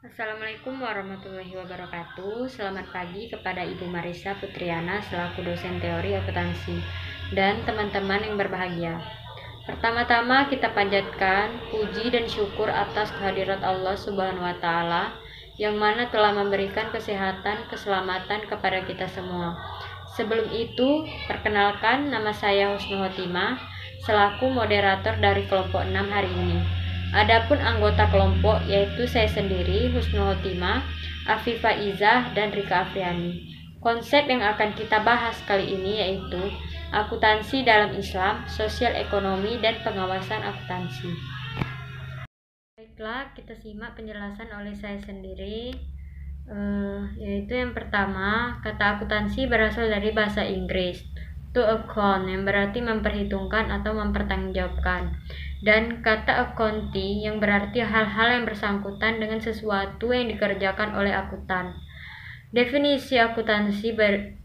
Assalamualaikum warahmatullahi wabarakatuh. Selamat pagi kepada Ibu Marisa Putriana selaku dosen teori akuntansi dan teman-teman yang berbahagia. Pertama-tama kita panjatkan puji dan syukur atas kehadirat Allah Subhanahu wa taala yang mana telah memberikan kesehatan, keselamatan kepada kita semua. Sebelum itu, perkenalkan nama saya Husnul Khotimah selaku moderator dari kelompok 6 hari ini. Adapun anggota kelompok yaitu saya sendiri, Husnul Khotimah, Afifah Izah, dan Rika Afriani. Konsep yang akan kita bahas kali ini yaitu akuntansi dalam Islam, sosial ekonomi, dan pengawasan akuntansi. Baiklah, kita simak penjelasan oleh saya sendiri. Yaitu yang pertama, kata akuntansi berasal dari bahasa Inggris to account yang berarti memperhitungkan atau mempertanggungjawabkan, dan kata accounting yang berarti hal-hal yang bersangkutan dengan sesuatu yang dikerjakan oleh akuntan. Definisi akuntansi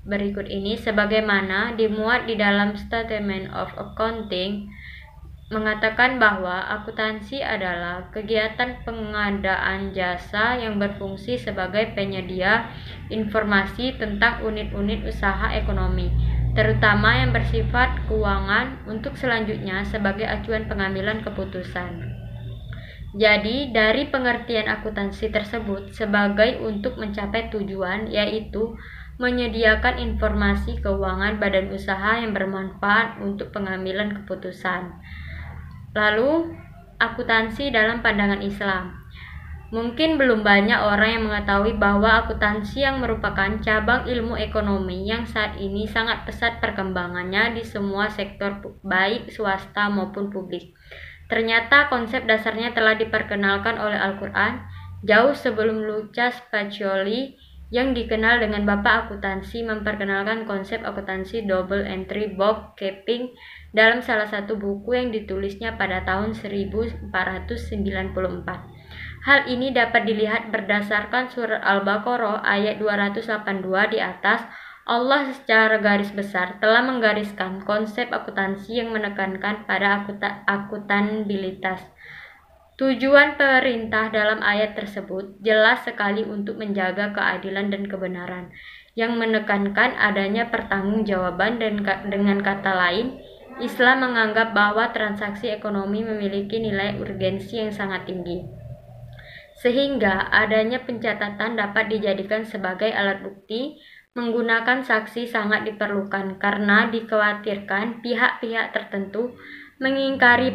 berikut ini sebagaimana dimuat di dalam Statement of Accounting mengatakan bahwa akuntansi adalah kegiatan pengadaan jasa yang berfungsi sebagai penyedia informasi tentang unit-unit usaha ekonomi, terutama yang bersifat keuangan, untuk selanjutnya sebagai acuan pengambilan keputusan. Jadi, dari pengertian akuntansi tersebut sebagai untuk mencapai tujuan, yaitu menyediakan informasi keuangan badan usaha yang bermanfaat untuk pengambilan keputusan. Lalu, akuntansi dalam pandangan Islam. Mungkin belum banyak orang yang mengetahui bahwa akuntansi yang merupakan cabang ilmu ekonomi yang saat ini sangat pesat perkembangannya di semua sektor baik swasta maupun publik. Ternyata konsep dasarnya telah diperkenalkan oleh Al-Quran jauh sebelum Lucius Pacioli yang dikenal dengan Bapak Akuntansi memperkenalkan konsep akuntansi double entry book keeping dalam salah satu buku yang ditulisnya pada tahun 1494. Hal ini dapat dilihat berdasarkan surat Al-Baqarah ayat 282 di atas. Allah secara garis besar telah menggariskan konsep akuntansi yang menekankan pada akuntabilitas. Tujuan perintah dalam ayat tersebut jelas sekali untuk menjaga keadilan dan kebenaran, yang menekankan adanya pertanggungjawaban, dan dengan kata lain, Islam menganggap bahwa transaksi ekonomi memiliki nilai urgensi yang sangat tinggi, sehingga adanya pencatatan dapat dijadikan sebagai alat bukti. Menggunakan saksi sangat diperlukan karena dikhawatirkan pihak-pihak tertentu mengingkari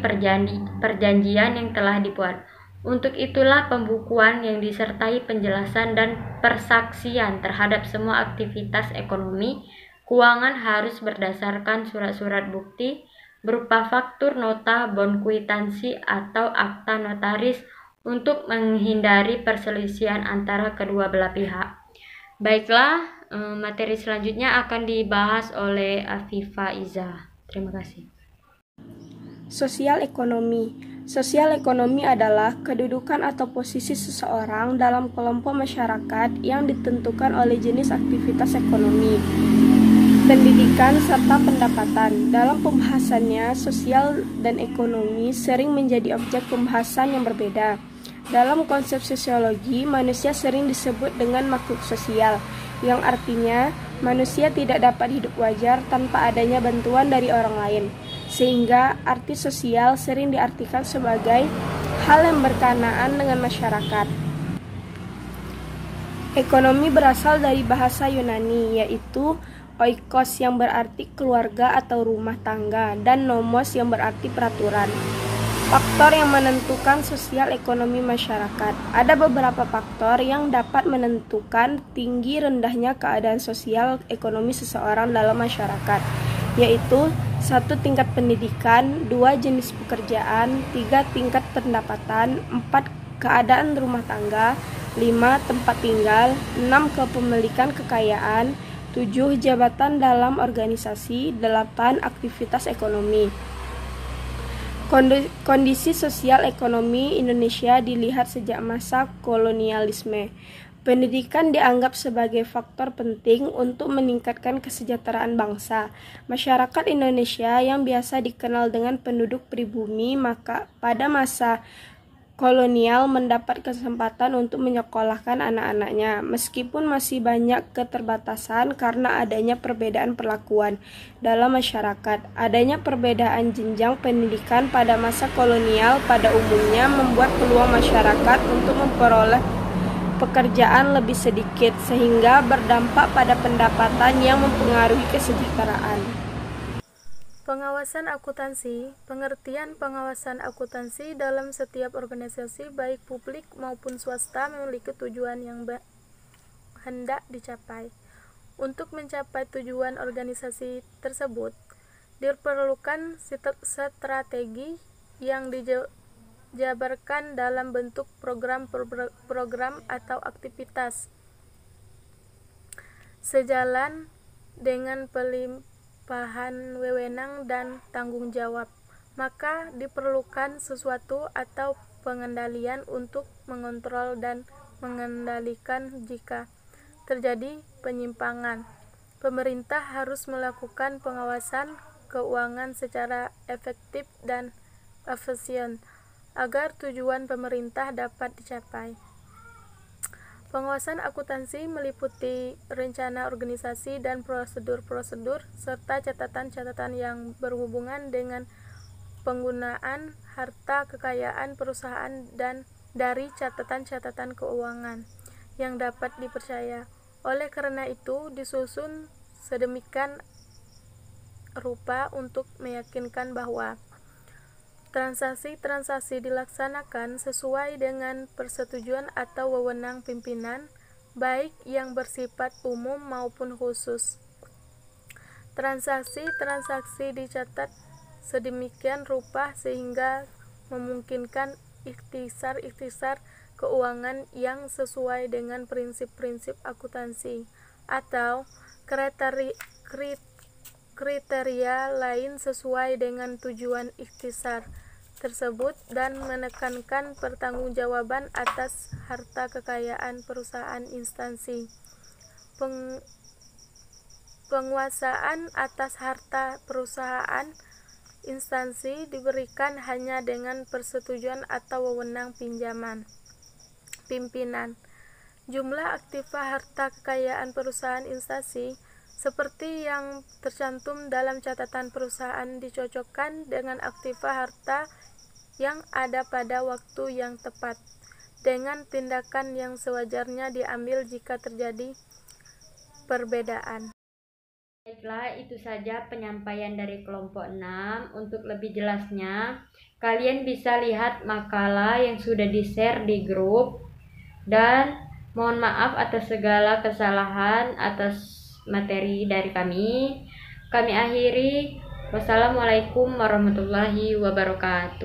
perjanjian yang telah dibuat. Untuk itulah pembukuan yang disertai penjelasan dan persaksian terhadap semua aktivitas ekonomi keuangan harus berdasarkan surat-surat bukti berupa faktur, nota, bon kwitansi, atau akta notaris untuk menghindari perselisihan antara kedua belah pihak. Baiklah, materi selanjutnya akan dibahas oleh Afifah Izah. Terima kasih. Sosial ekonomi. Sosial ekonomi adalah kedudukan atau posisi seseorang dalam kelompok masyarakat yang ditentukan oleh jenis aktivitas ekonomi, pendidikan, serta pendapatan. Dalam pembahasannya, sosial dan ekonomi sering menjadi objek pembahasan yang berbeda. Dalam konsep sosiologi, manusia sering disebut dengan makhluk sosial, yang artinya manusia tidak dapat hidup wajar tanpa adanya bantuan dari orang lain, sehingga arti sosial sering diartikan sebagai hal yang berkenaan dengan masyarakat. Ekonomi berasal dari bahasa Yunani, yaitu oikos yang berarti keluarga atau rumah tangga, dan nomos yang berarti peraturan. Faktor yang menentukan sosial ekonomi masyarakat. Ada beberapa faktor yang dapat menentukan tinggi rendahnya keadaan sosial ekonomi seseorang dalam masyarakat, yaitu 1. Tingkat pendidikan, 2. Jenis pekerjaan, 3. Tingkat pendapatan, 4. Keadaan rumah tangga, 5. Tempat tinggal, 6. Kepemilikan kekayaan, 7. Jabatan dalam organisasi, 8. Aktivitas ekonomi. Kondisi sosial ekonomi Indonesia dilihat sejak masa kolonialisme. Pendidikan dianggap sebagai faktor penting untuk meningkatkan kesejahteraan bangsa. Masyarakat Indonesia yang biasa dikenal dengan penduduk pribumi, maka pada masa kolonial mendapat kesempatan untuk menyekolahkan anak-anaknya, meskipun masih banyak keterbatasan karena adanya perbedaan perlakuan dalam masyarakat. Adanya perbedaan jenjang pendidikan pada masa kolonial pada umumnya membuat peluang masyarakat untuk memperoleh pekerjaan lebih sedikit, sehingga berdampak pada pendapatan yang mempengaruhi kesejahteraan. Pengawasan akuntansi. Pengertian pengawasan akuntansi dalam setiap organisasi baik publik maupun swasta memiliki tujuan yang hendak dicapai. Untuk mencapai tujuan organisasi tersebut, diperlukan strategi yang dijabarkan dalam bentuk program atau aktivitas. Sejalan dengan pelimpahan wewenang dan tanggung jawab, maka diperlukan sesuatu atau pengendalian untuk mengontrol dan mengendalikan jika terjadi penyimpangan. Pemerintah harus melakukan pengawasan keuangan secara efektif dan efisien agar tujuan pemerintah dapat dicapai. Pengawasan akuntansi meliputi rencana organisasi dan prosedur-prosedur serta catatan-catatan yang berhubungan dengan penggunaan harta kekayaan perusahaan dan dari catatan-catatan keuangan yang dapat dipercaya. Oleh karena itu, disusun sedemikian rupa untuk meyakinkan bahwa transaksi-transaksi dilaksanakan sesuai dengan persetujuan atau wewenang pimpinan, baik yang bersifat umum maupun khusus. Transaksi-transaksi dicatat sedemikian rupa sehingga memungkinkan ikhtisar keuangan yang sesuai dengan prinsip-prinsip akuntansi atau kriteria lain sesuai dengan tujuan ikhtisar tersebut dan menekankan pertanggungjawaban atas harta kekayaan perusahaan instansi. Penguasaan atas harta perusahaan instansi diberikan hanya dengan persetujuan atau wewenang pimpinan. Jumlah aktiva harta kekayaan perusahaan instansi seperti yang tercantum dalam catatan perusahaan dicocokkan dengan aktiva harta yang ada pada waktu yang tepat, dengan tindakan yang sewajarnya diambil jika terjadi perbedaan. Baiklah, itu saja penyampaian dari kelompok 6. Untuk lebih jelasnya, kalian bisa lihat makalah yang sudah di-share di grup. Dan mohon maaf atas segala kesalahan atas materi dari kami. Kami akhiri. Wassalamualaikum warahmatullahi wabarakatuh.